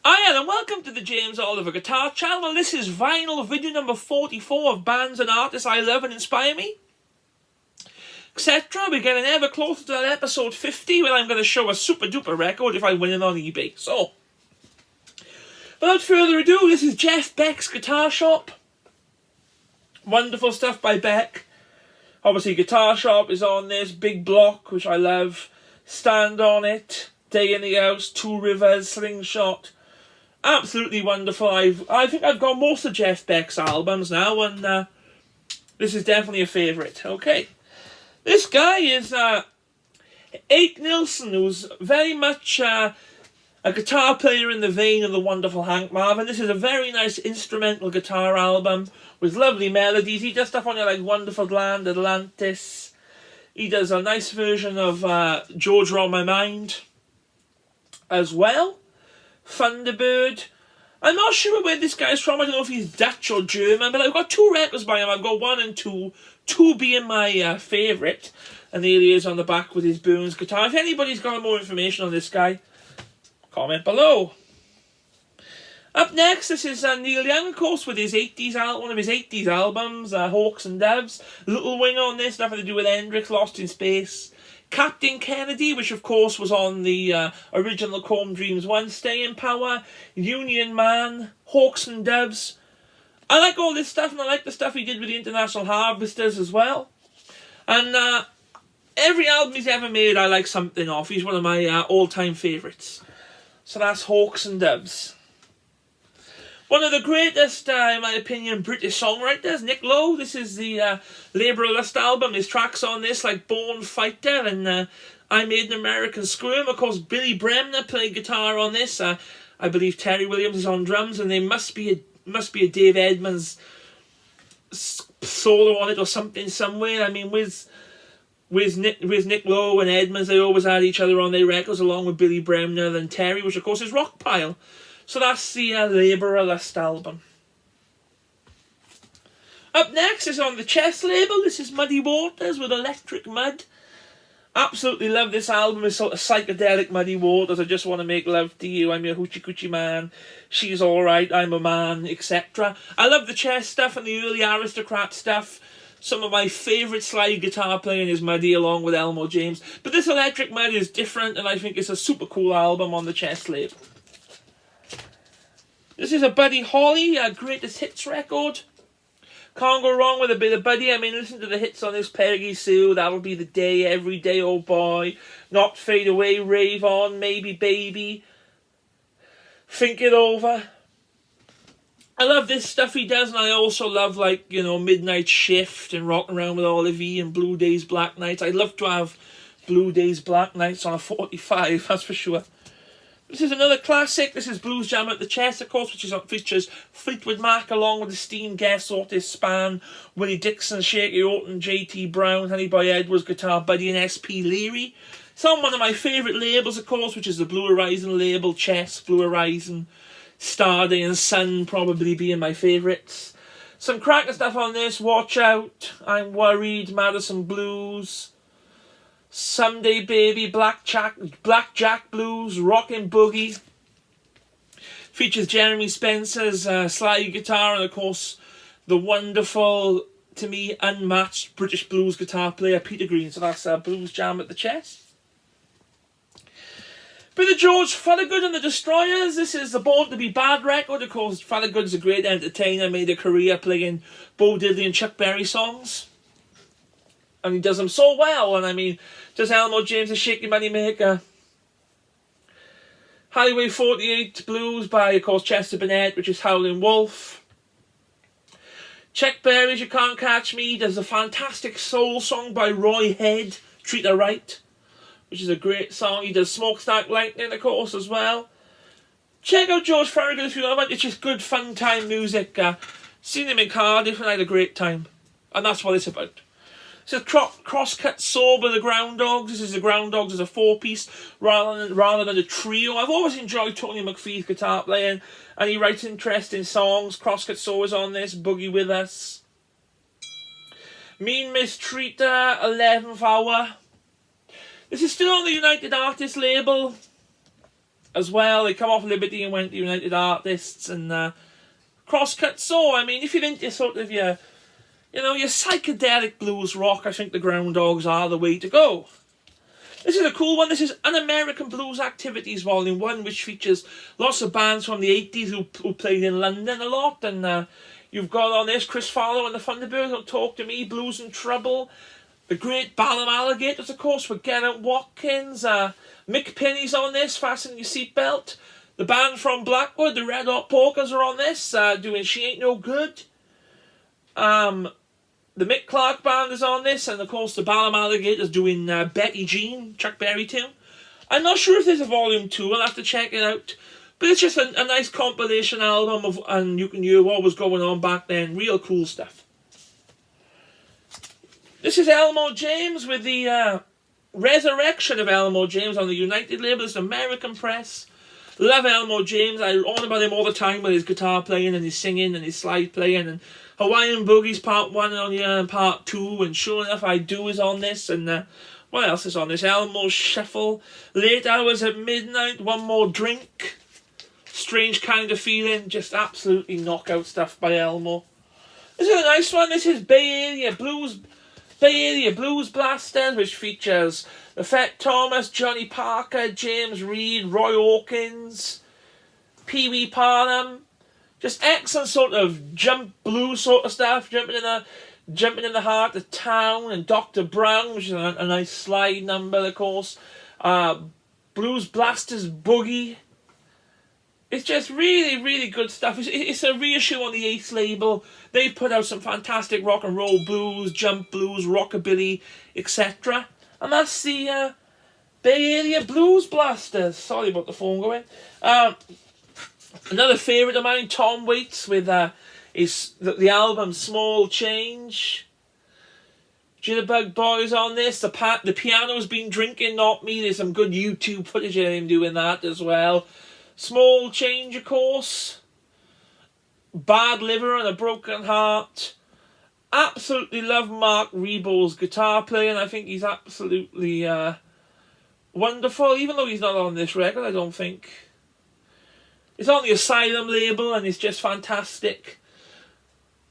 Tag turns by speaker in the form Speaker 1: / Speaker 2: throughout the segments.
Speaker 1: Hiya and welcome to the James Oliver Guitar Channel. This is vinyl video number 44 of bands and artists I love and inspire me, etc. We're getting ever closer to that episode 50 where I'm going to show a super duper record if I win it on eBay. So, without further ado, this is Jeff Beck's Guitar Shop. Wonderful stuff by Beck. Obviously Guitar Shop is on this, Big Block, which I love, Stand on It, Day in the House, Two Rivers, Slingshot. Absolutely wonderful. I think I've got most of Jeff Beck's albums now, and this is definitely a favourite. Okay, this guy is Nils, who's very much a guitar player in the vein of the wonderful Hank Marvin. This is a very nice instrumental guitar album with lovely melodies. He does stuff on it like Wonderful Land, Atlantis. He does a nice version of Georgia on My Mind as well. Thunderbird. I'm not sure where this guy's from. I don't know if he's Dutch or German, but I've got two records by him. I've got 1 and 2. 2 being my favourite. And there he is on the back with his Burns guitar. If anybody's got more information on this guy, comment below. Up next, this is Neil Young, of course, with his 80s one of his 80s albums, Hawks and Doves. Little wing on this, nothing to do with Hendrix, Lost in Space. Captain Kennedy, which of course was on the original Comb Dreams 1, Stay in Power, Union Man, Hawks and Doves. I like all this stuff, and I like the stuff he did with the International Harvesters as well. And every album he's ever made, I like something off. He's one of my all-time favourites. So that's Hawks and Doves. One of the greatest, in my opinion, British songwriters, Nick Lowe. This is the Labour of Lust album. His tracks on this, like Born Fighter and I Made an American Squirm. Of course, Billy Bremner played guitar on this. I believe Terry Williams is on drums, and there must be a Dave Edmunds solo on it or something somewhere. I mean, with Nick Lowe and Edmunds, they always had each other on their records, along with Billy Bremner and Terry, which of course is Rockpile. So that's the Labour of Lust album. Up next is on the Chess label. This is Muddy Waters with Electric Mud. Absolutely love this album. It's sort of psychedelic Muddy Waters. I just want to make love to you. I'm your hoochie coochie man. She's alright. I'm a man, etc. I love the Chess stuff and the early Aristocrat stuff. Some of my favourite slide guitar playing is Muddy along with Elmo James. But this Electric Mud is different, and I think it's a super cool album on the Chess label. This is a Buddy Holly, greatest hits record. Can't go wrong with a bit of Buddy. I mean, listen to the hits on this. Peggy Sue, That'll Be the Day, Every Day, Oh Boy, Not Fade Away, Rave On, Maybe Baby, Think It Over. I love this stuff he does, and I also love, like, you know, Midnight Shift and Rockin' Around with Olivie and Blue Days, Black Nights. I'd love to have Blue Days, Black Nights on a 45, that's for sure. This is another classic. This is Blues Jam at the Chess, of course, which features Fleetwood Mac along with esteemed guests Otis Spann, Willie Dixon, Shaky Orton, J.T. Brown, Honey Boy Edwards guitar, Buddy and S.P. Leary. It's on one of my favourite labels, of course, which is the Blue Horizon label, Chess, Blue Horizon, Starday and Sun probably being my favourites. Some cracking stuff on this. Watch Out, I'm Worried, Madison Blues, Someday Baby, Blackjack Blues, Rockin' Boogie. Features Jeremy Spencer's slide guitar and, of course, the wonderful, to me, unmatched British blues guitar player Peter Green. So that's Blues Jam at the Chess. Bit of George Thorogood and the Destroyers. This is the Born to Be Bad record. Of course, Thorogood's a great entertainer, made a career playing Bo Diddley and Chuck Berry songs. And he does them so well, and I mean, does Elmo James a Shaky Money Maker. Highway 48 Blues by, of course, Chester Burnett, which is Howlin' Wolf. Chuck Berry's You Can't Catch Me does a fantastic soul song by Roy Head, Treat Her Right, which is a great song. He does Smokestack Lightning, of course, as well. Check out George Thorogood if you love it. It's just good, fun time music. Seen him in Cardiff and I had a great time. And that's what it's about. This is Crosscut Saw by the Ground Dogs. This is the Ground Dogs as a 4-piece rather than a trio. I've always enjoyed Tony McPhee's guitar playing, and he writes interesting songs. Crosscut Saw is on this, Boogie With Us. Mean Mistreater, 11th Hour. This is still on the United Artists label. as well. They come off Liberty and went to United Artists and Crosscut. So, I mean, if you're into sort of your psychedelic blues rock, I think the Ground Dogs are the way to go. This is a cool one. This is An American Blues Activities Volume 1, which features lots of bands from the 80s who played in London a lot. And you've got on this Chris Farlow and the Thunderbirds, Don't Talk to Me, Blues and Trouble. The Great Balham Alligators, of course, with Garrett Watkins. Mick Pinney's on this, Fasten Your Seatbelt. The band from Blackwood, the Red Hot Polkas, are on this, doing She Ain't No Good. The Mick Clark Band is on this, and of course the Balham Alligators doing Betty Jean, Chuck Berry tune. I'm not sure if there's a volume 2, I'll have to check it out. But it's just a nice compilation album, and you can hear what was going on back then. Real cool stuff. This is Elmo James with the resurrection of Elmo James on the United label. It's an American press. Love Elmo James. I on about him all the time with his guitar playing and his singing and his slide playing and Hawaiian Boogie's Part 1 on here and Part 2, and Sure Enough I Do is on this, and what else is on this? Elmo's Shuffle, Late Hours at Midnight, One More Drink, Strange Kind of Feeling, just absolutely knockout stuff by Elmo. This is a nice one. This is Bay Area Blues Blasters, which features the Fat Thomas, Johnny Parker, James Reed, Roy Hawkins, Pee Wee Parham. Just excellent sort of jump blues sort of stuff, jumping in the heart of town, and Dr. Brown, which is a nice slide number, of course. Blues Blasters Boogie. It's just really, really good stuff. It's a reissue on the Ace label. They've put out some fantastic rock and roll blues, jump blues, rockabilly, etc. And that's the Bay Area Blues Blasters. Sorry about the phone going. Another favourite of mine, Tom Waits, with the album Small Change. Jitterbug Boys on this. The Piano's Been Drinking, Not Me. There's some good YouTube footage of him doing that as well. Small Change, of course. Bad Liver and a Broken Heart. Absolutely love Mark Rebo's guitar playing. I think he's absolutely wonderful, even though he's not on this record, I don't think. It's on the Asylum label and it's just fantastic.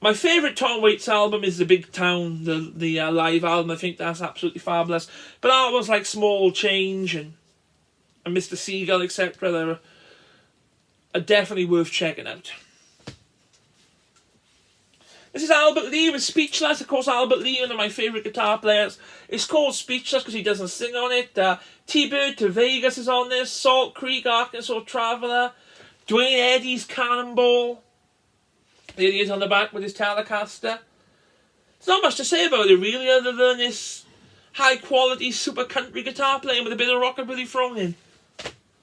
Speaker 1: My favourite Tom Waits album is The Big Town, the live album. I think that's absolutely fabulous. But albums like Small Change and Mr. Seagull, etc., are definitely worth checking out. This is Albert Lee with Speechless. Of course, Albert Lee, one of my favourite guitar players. It's called Speechless because he doesn't sing on it. T-Bird to Vegas is on this. Salt Creek, Arkansas Traveller. Dwayne Eddy's Cannonball. There he is on the back with his Telecaster. There's not much to say about it really, other than this high quality super country guitar playing with a bit of rockabilly thrown in.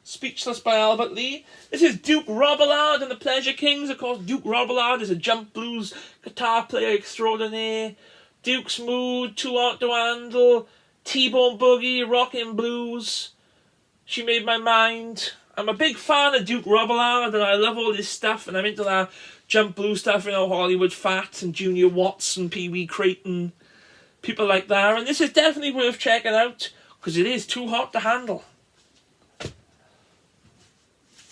Speaker 1: Speechless by Albert Lee. This is Duke Robillard and the Pleasure Kings. Of course, Duke Robillard is a jump blues guitar player extraordinaire. Duke's Mood, Too Hot to Handle, T-Bone Boogie, Rockin' Blues, She Made My Mind. I'm a big fan of Duke Robillard and I love all this stuff, and I'm into that jump blues stuff, Hollywood Fats and Junior Watts and Pee Wee Crayton, people like that. And this is definitely worth checking out because it is too hot to handle.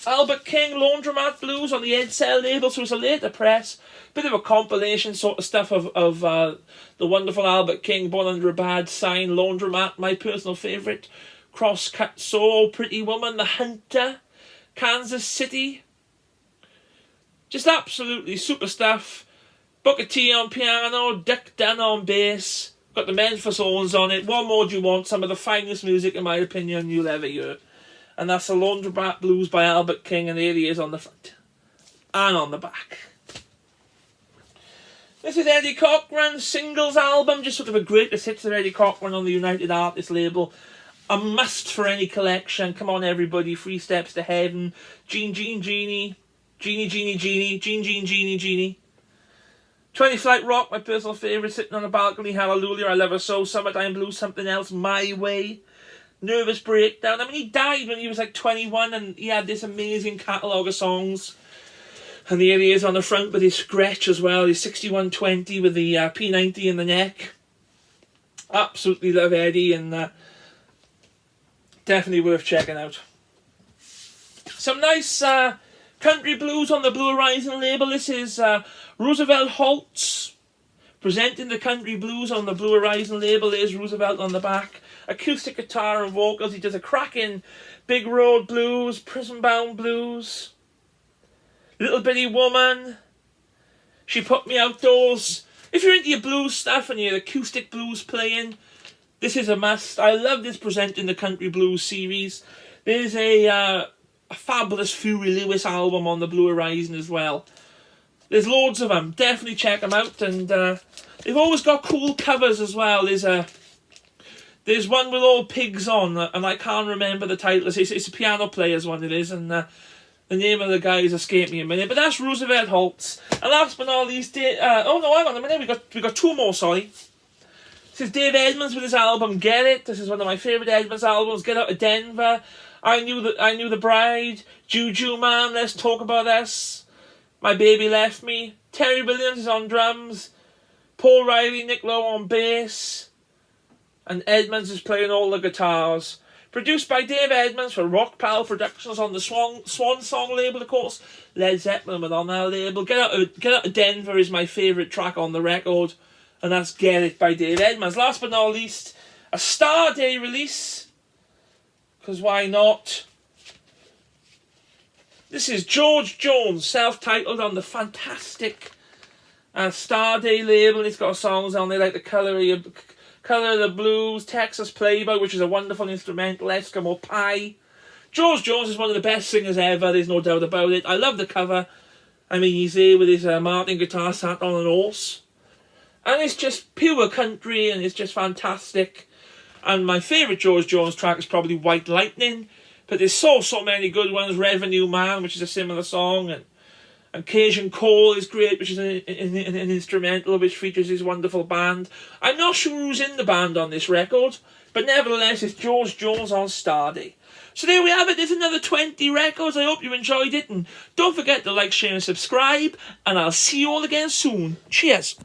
Speaker 1: Albert King, Laundromat Blues on the Edsel label, so it's a later press. Bit of a compilation sort of stuff of the wonderful Albert King, Born Under a Bad Sign, Laundromat, my personal favourite. Crosscut Soul, Pretty Woman, The Hunter, Kansas City. Just absolutely super stuff. Booker T on piano, Duck Dunn on bass. Got the Memphis Owens on it. What more do you want? Some of the finest music, in my opinion, you'll ever hear. And that's the Laundromat Blues by Albert King, and there he is on the front. And on the back. This is Eddie Cochran's singles album, just sort of a greatest hits of Eddie Cochran on the United Artists label. A must for any collection. Come on everybody, 3 Steps to Heaven, Genie, Genie, 20 Flight Rock, my personal favourite, Sitting on a Balcony, Hallelujah, I Love Her So, Summertime Blues, Something Else, My Way, Nervous Breakdown. I mean, he died when he was like 21 and he had this amazing catalogue of songs. And there he is on the front with his Gretsch as well, his 6120 with the P90 in the neck. Absolutely love Eddie, and definitely worth checking out. Some nice country blues on the Blue Horizon label. This is Roosevelt Holtz presenting the country blues on the Blue Horizon label. There's Roosevelt on the back. Acoustic guitar and vocals. He does a cracking Big Road Blues, Prison Bound Blues, Little Bitty Woman, She Put Me Outdoors. If you're into your blues stuff and your acoustic blues playing, this is a must. I love this presenting the country blues series. There's a fabulous Fury Lewis album on the Blue Horizon as well. There's loads of them. Definitely check them out. And they've always got cool covers as well. There's one with all pigs on, and I can't remember the title. It's a piano player's one it is, and the name of the guy is escaped me a minute. But that's Roosevelt Holtz. And last but not least, oh no, hang on a minute. We got two more. Sorry. This is Dave Edmunds with his album Get It. This is one of my favourite Edmunds albums. Get Out of Denver. I Knew the Bride. Juju Man. Let's Talk About Us. My Baby Left Me. Terry Williams is on drums. Paul Riley, Nick Lowe on bass. And Edmunds is playing all the guitars. Produced by Dave Edmunds for Rock Pal Productions on the Swan Song label, of course. Led Zeppelin was on that label. Get Out of Denver is my favourite track on the record. And that's Get It by Dave Edmunds. Last but not least, a Star Day release. Because why not? This is George Jones, self-titled on the fantastic Star Day label. It's got songs on there like The Colour of the Blues, Texas Playboy, which is a wonderful instrumental, Eskimo Pie. George Jones is one of the best singers ever, there's no doubt about it. I love the cover. I mean, he's there with his Martin guitar sat on an horse. And it's just pure country, and it's just fantastic. And my favourite George Jones track is probably White Lightning. But there's so many good ones. Revenue Man, which is a similar song. And Cajun Cole is great, which is an instrumental which features his wonderful band. I'm not sure who's in the band on this record, but nevertheless it's George Jones on Star Day. So there we have it. There's another 20 records. I hope you enjoyed it. And don't forget to like, share and subscribe. And I'll see you all again soon. Cheers.